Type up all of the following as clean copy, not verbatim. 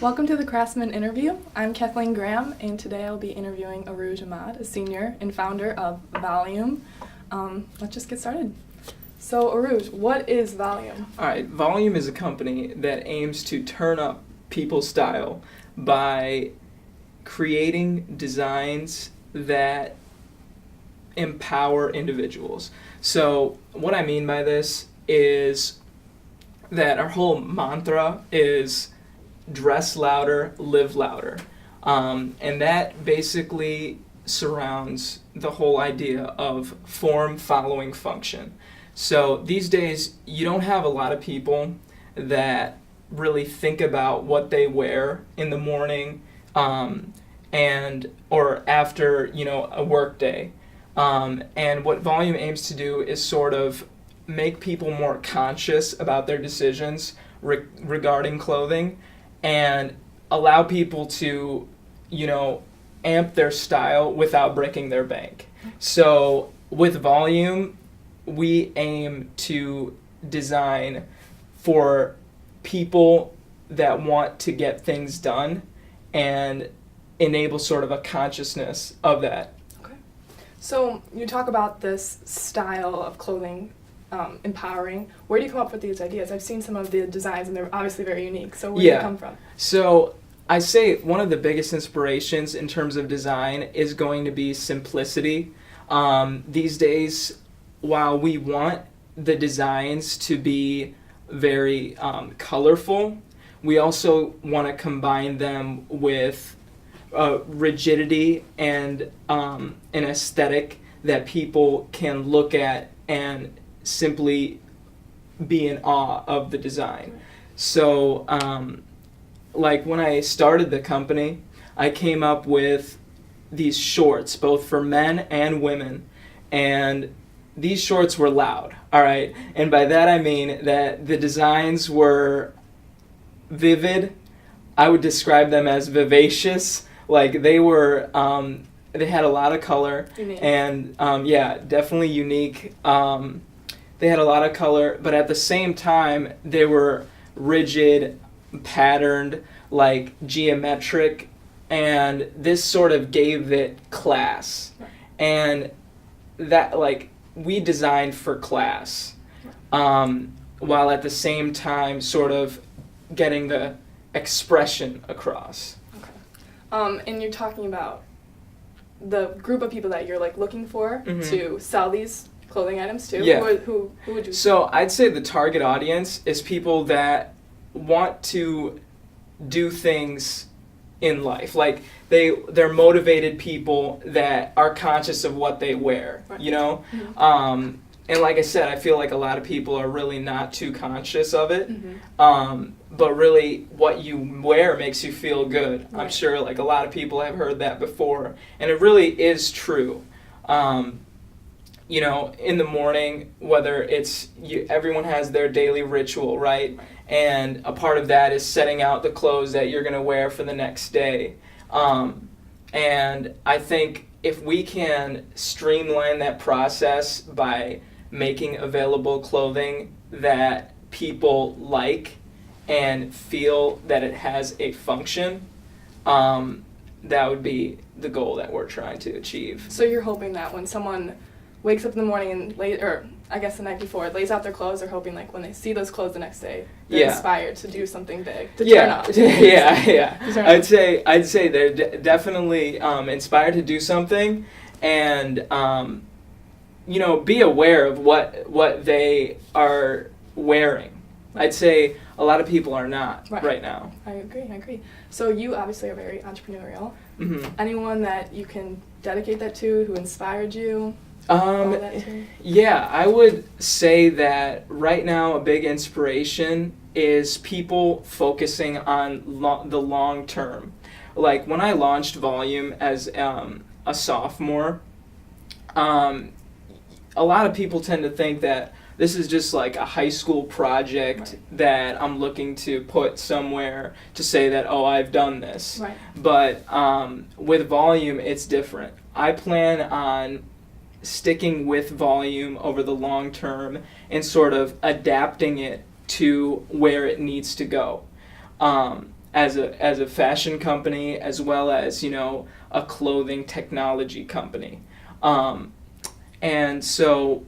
Welcome to the Craftsman interview. I'm Kathleen Graham, and today I'll be interviewing Arooj Ahmad, a senior and founder of Volume. Let's just get started. So, Arooj, what is Volume? All right, Volume is a company that aims to turn up people's style by creating designs that empower individuals. So, what I mean by this is that our whole mantra is dress louder, live louder. And that basically surrounds the whole idea of form following function. So these days, you don't have a lot of people that really think about what they wear in the morning or after, a work day. And what Volume aims to do is sort of make people more conscious about their decisions regarding clothing and allow people to, amp their style without breaking their bank. So with Volume, we aim to design for people that want to get things done and enable sort of a consciousness of that. Okay. So you talk about this style of clothing empowering. Where do you come up with these ideas? I've seen some of the designs and they're obviously very unique. So where do they come from? So I say one of the biggest inspirations in terms of design is going to be simplicity. These days, while we want the designs to be very colorful, we also want to combine them with rigidity and an aesthetic that people can look at and simply be in awe of the design. So, like when I started the company, I came up with these shorts, both for men and women, and these shorts were loud, all right? And by that I mean that the designs were vivid. I would describe them as vivacious. Like they were, they had a lot of color. Unique. And definitely unique. They had a lot of color, but at the same time, they were rigid, patterned, like geometric, and this sort of gave it class. Right. And that, we designed for class, while at the same time sort of getting the expression across. Okay. And you're talking about the group of people that you're looking for to sell these clothing items to. Yeah. Who would you? So I'd say the target audience is people that want to do things in life. Like they're motivated people that are conscious of what they wear, Right. Mm-hmm. And like I said, I feel like a lot of people are really not too conscious of it. Mm-hmm. But really what you wear makes you feel good. Right. I'm sure a lot of people have heard that before, and it really is true. In the morning, whether it's everyone has their daily ritual, right? And a part of that is setting out the clothes that you're going to wear for the next day. And I think if we can streamline that process by making available clothing that people like and feel that it has a function, that would be the goal that we're trying to achieve. So you're hoping that when someone wakes up in the morning and the night before, lays out their clothes, they're hoping when they see those clothes the next day, they're inspired to do something big, to turn up. I'd say they're definitely inspired to do something, and be aware of what they are wearing. I'd say a lot of people are not right now. I agree. So you obviously are very entrepreneurial. Mm-hmm. Anyone that you can dedicate that to, who inspired you? I would say that right now a big inspiration is people focusing on the long term. Like when I launched Volume as a sophomore, a lot of people tend to think that this is just like a high school project that I'm looking to put somewhere to say that, oh, I've done this. Right. But with Volume, it's different. I plan on sticking with Volume over the long term and sort of adapting it to where it needs to go. as a fashion company, as well as, you know, a clothing technology company. And so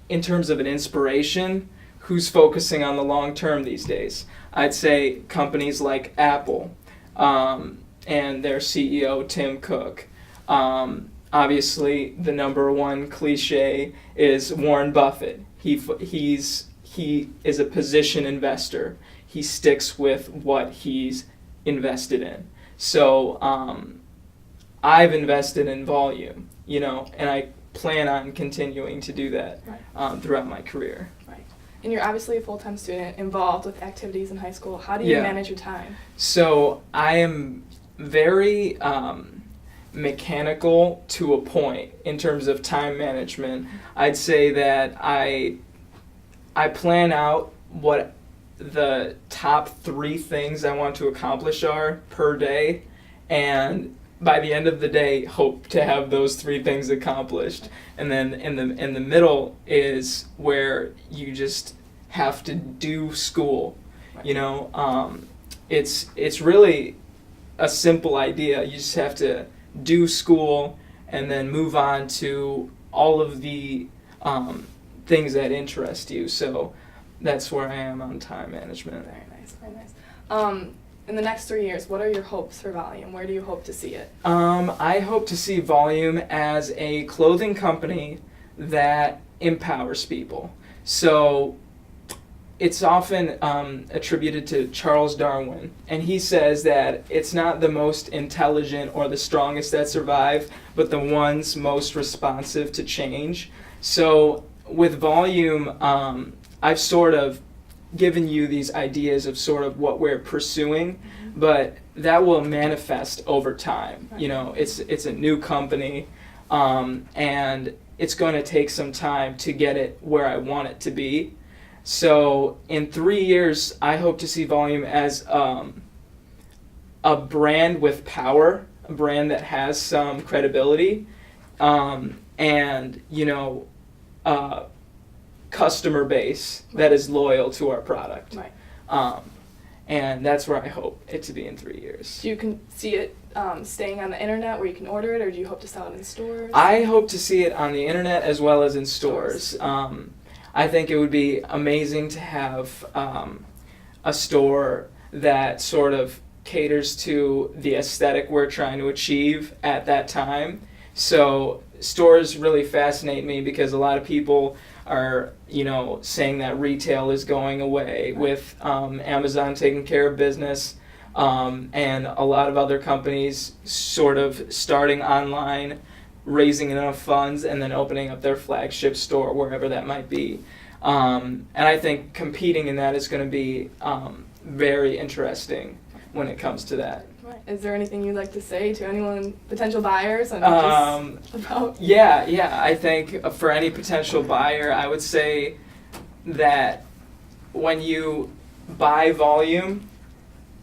in terms of an inspiration, who's focusing on the long term these days? I'd say companies like Apple, and their CEO Tim Cook. Obviously, the number one cliche is Warren Buffett. He is a position investor. He sticks with what he's invested in. So I've invested in volume, you know, and I plan on continuing to do that throughout my career. Right. And you're obviously a full-time student involved with activities in high school. How do you manage your time? So I am very mechanical to a point in terms of time management. I'd say that I plan out what the top 3 things I want to accomplish are per day, and by the end of the day hope to have those 3 things accomplished. And then in the middle is where you just have to do school. You know, it's really a simple idea. You just have to do school and then move on to all of the things that interest you. So that's where I am on time management. Very nice, very nice. In the next 3 years, what are your hopes for Volume? Where do you hope to see it? I hope to see Volume as a clothing company that empowers people. So it's often attributed to Charles Darwin, and he says that it's not the most intelligent or the strongest that survive, but the ones most responsive to change. So with Volume, I've sort of given you these ideas of sort of what we're pursuing, but that will manifest over time. You know, it's a new company, and it's going to take some time to get it where I want it to be. So in 3 years, I hope to see Volume as a brand with power, a brand that has some credibility, and, you know, customer base that is loyal to our product. Right. And that's where I hope it to be in 3 years. Do you can see it staying on the internet where you can order it, or do you hope to sell it in stores? I hope to see it on the internet as well as in stores. I think it would be amazing to have a store that sort of caters to the aesthetic we're trying to achieve at that time. So stores really fascinate me because a lot of people are, you know, saying that retail is going away with Amazon taking care of business, and a lot of other companies sort of starting online, raising enough funds, and then opening up their flagship store wherever that might be. And I think competing in that is going to be very interesting when it comes to that. Right. Is there anything you'd like to say to anyone, potential buyers, and just about? Yeah. I think for any potential buyer, I would say that when you buy Volume,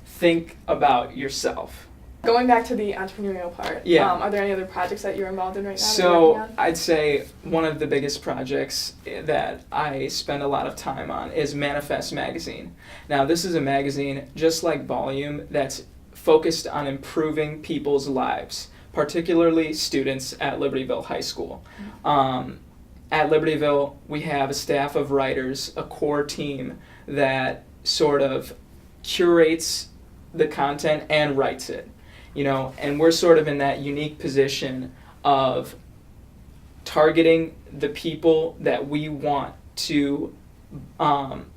think about yourself. Going back to the entrepreneurial part, are there any other projects that you're involved in right now? So I'd say one of the biggest projects that I spend a lot of time on is Manifest Magazine. Now, this is a magazine just like Volume that's focused on improving people's lives, particularly students at Libertyville High School. At Libertyville, we have a staff of writers, a core team that sort of curates the content and writes it. You know, and we're sort of in that unique position of targeting the people that we want to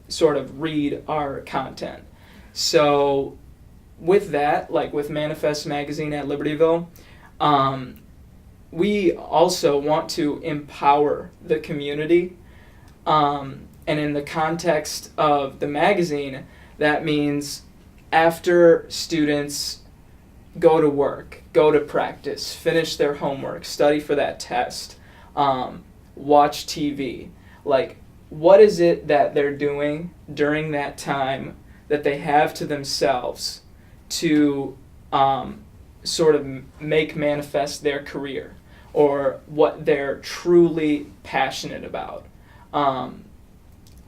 sort of read our content. So with that, like with Manifest Magazine at Libertyville, we also want to empower the community. And in the context of the magazine, that means after students go to work, go to practice, finish their homework, study for that test, watch TV. Like, what is it that they're doing during that time that they have to themselves to sort of make manifest their career or what they're truly passionate about?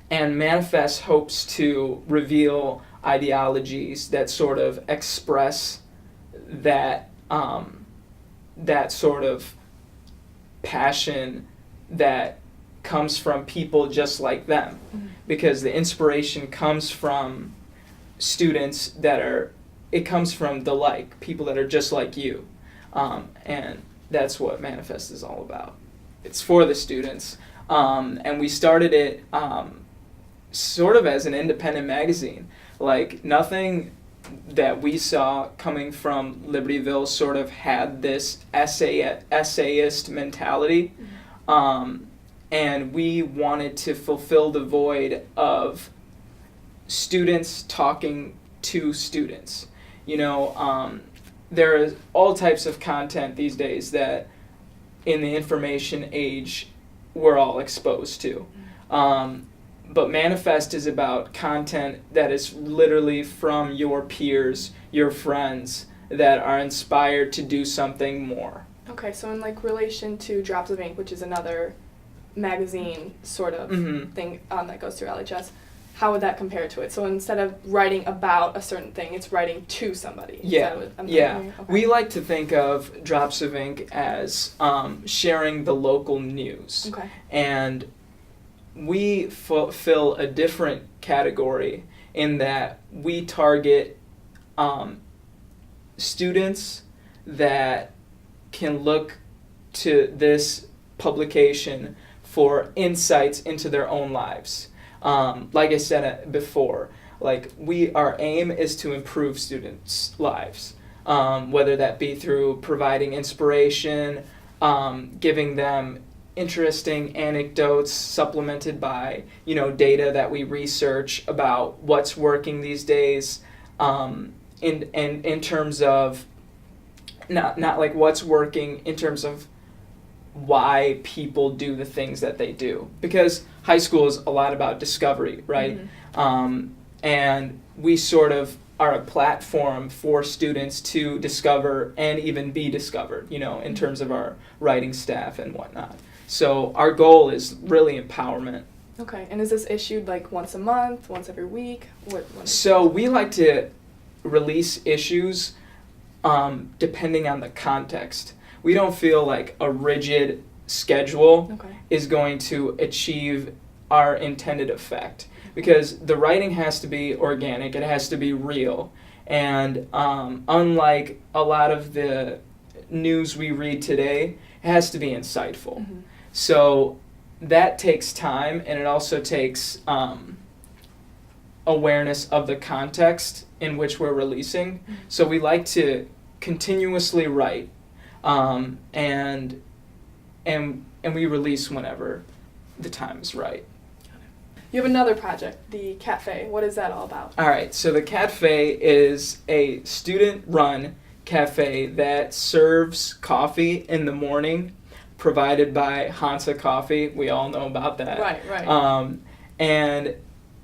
And Manifest hopes to reveal ideologies that sort of express that that sort of passion that comes from people just like them, because the inspiration comes from students that are, it comes from the like, people that are just like you, and that's what Manifest is all about. It's for the students, and we started it sort of as an independent magazine. Like, nothing that we saw coming from Libertyville sort of had this essayist mentality, and we wanted to fulfill the void of students talking to students. You know, there is all types of content these days that in the information age we're all exposed to. But Manifest is about content that is literally from your peers, your friends, that are inspired to do something more. Okay, so in like relation to Drops of Ink, which is another magazine sort of thing that goes through LHS, how would that compare to it? So instead of writing about a certain thing, it's writing to somebody. Yeah, Okay. We like to think of Drops of Ink as sharing the local news. Okay. And we fulfill a different category in that we target students that can look to this publication for insights into their own lives. Like I said before, like our aim is to improve students' lives, whether that be through providing inspiration, giving them interesting anecdotes supplemented by, you know, data that we research about what's working these days, in terms of not like what's working in terms of why people do the things that they do, because high school is a lot about discovery, right? And we sort of are a platform for students to discover and even be discovered, you know, in terms of our writing staff and whatnot. So our goal is really empowerment. Okay, and is this issued like once a month, once every week? So we like to release issues depending on the context. We don't feel like a rigid schedule is going to achieve our intended effect, because the writing has to be organic, it has to be real, and unlike a lot of the news we read today, it has to be insightful. So that takes time, and it also takes awareness of the context in which we're releasing. So we like to continuously write, and we release whenever the time is right. You have another project, the Cafe. What is that all about? All right, so the Cafe is a student-run cafe that serves coffee in the morning, provided by Hansa Coffee. We all know about that. Right. And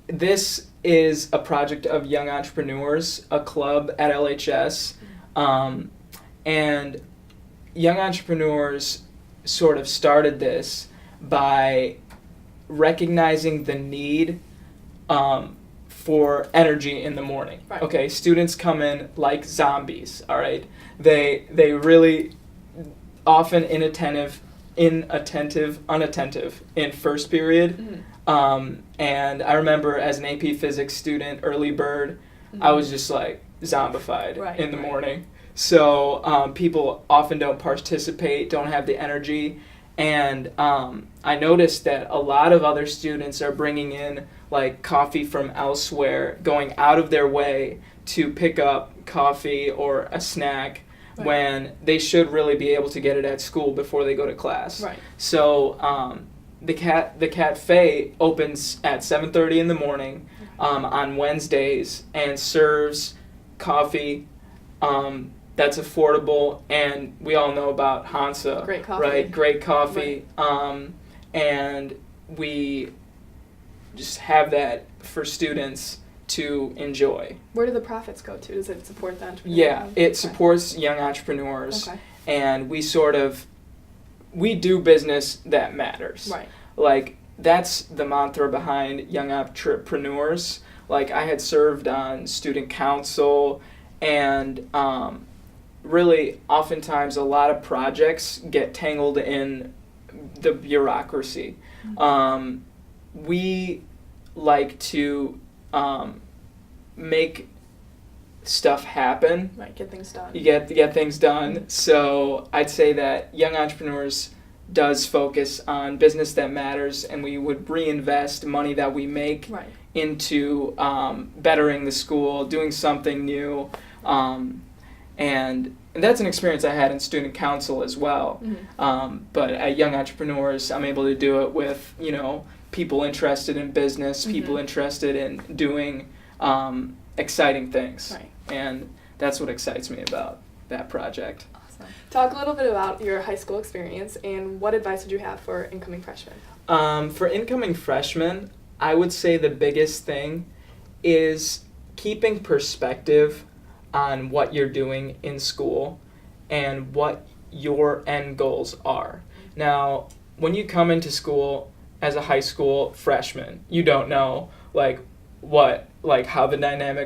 this is a project of young entrepreneurs, a club at LHS, and young entrepreneurs sort of started this by recognizing the need for energy in the morning. Right. Okay, students come in like zombies, all right? They really often inattentive, unattentive in first period. And I remember as an AP Physics student, early bird, I was just like zombified in the morning. So people often don't participate, don't have the energy. And I noticed that a lot of other students are bringing in like coffee from elsewhere, going out of their way to pick up coffee or a snack when they should really be able to get it at school before they go to class. Right. So the cafe opens at 7:30 in the morning on Wednesdays and serves coffee that's affordable, and we all know about Hansa. Great coffee. Right, great coffee. And we just have that for students to enjoy. Where do the profits go to? Does it support the entrepreneurs? Yeah, it supports young entrepreneurs. Okay. And we do business that matters. Right. Like, that's the mantra behind young entrepreneurs. Like, I had served on student council, and really, oftentimes, a lot of projects get tangled in the bureaucracy. We like to make stuff happen. Right, get things done. You get things done. So I'd say that Young Entrepreneurs does focus on business that matters, and we would reinvest money that we make Right. into bettering the school, doing something new, and that's an experience I had in student council as well. But at Young Entrepreneurs, I'm able to do it with, people interested in business, people interested in doing exciting things. Right. And that's what excites me about that project. Awesome. Talk a little bit about your high school experience and what advice would you have for incoming freshmen? For incoming freshmen, I would say the biggest thing is keeping perspective on what you're doing in school and what your end goals are. Now, when you come into school as a high school freshman, you don't know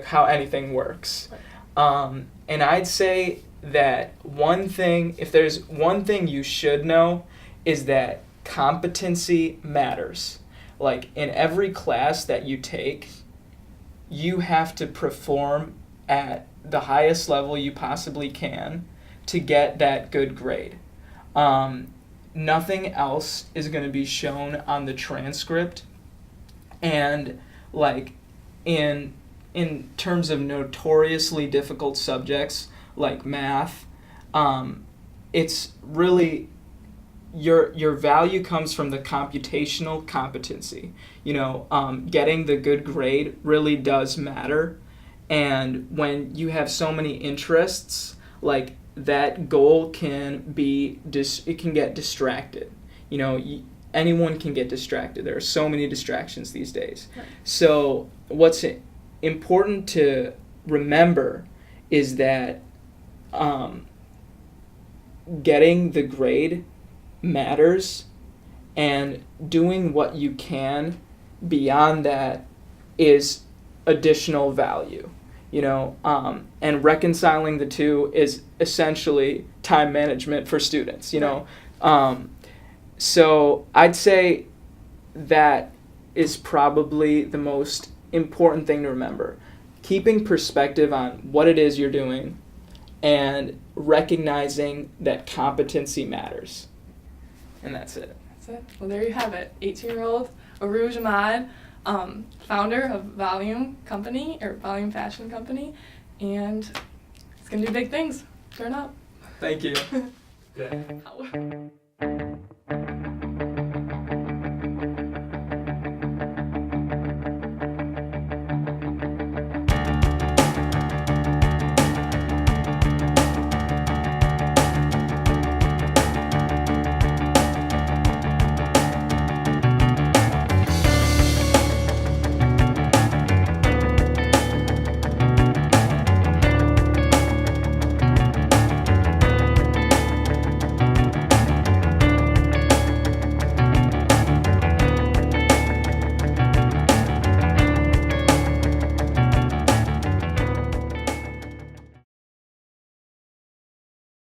how anything works. And I'd say that if there's one thing you should know, is that competency matters. Like, in every class that you take, you have to perform at the highest level you possibly can to get that good grade. Nothing else is going to be shown on the transcript. And in terms of notoriously difficult subjects like math, it's really your value comes from the computational competency. Getting the good grade really does matter. And when you have so many interests, that goal can get distracted. Anyone can get distracted. There are so many distractions these days. Right. So what's important to remember is that getting the grade matters, and doing what you can beyond that is additional value. And reconciling the two is essentially time management for students. So I'd say that is probably the most important thing to remember. Keeping perspective on what it is you're doing and recognizing that competency matters. And that's it. That's it. Well, there you have it. 18-year-old Arooj Ahmad, founder of Volume Fashion Company, and he's going to do big things. Turn up. Thank you.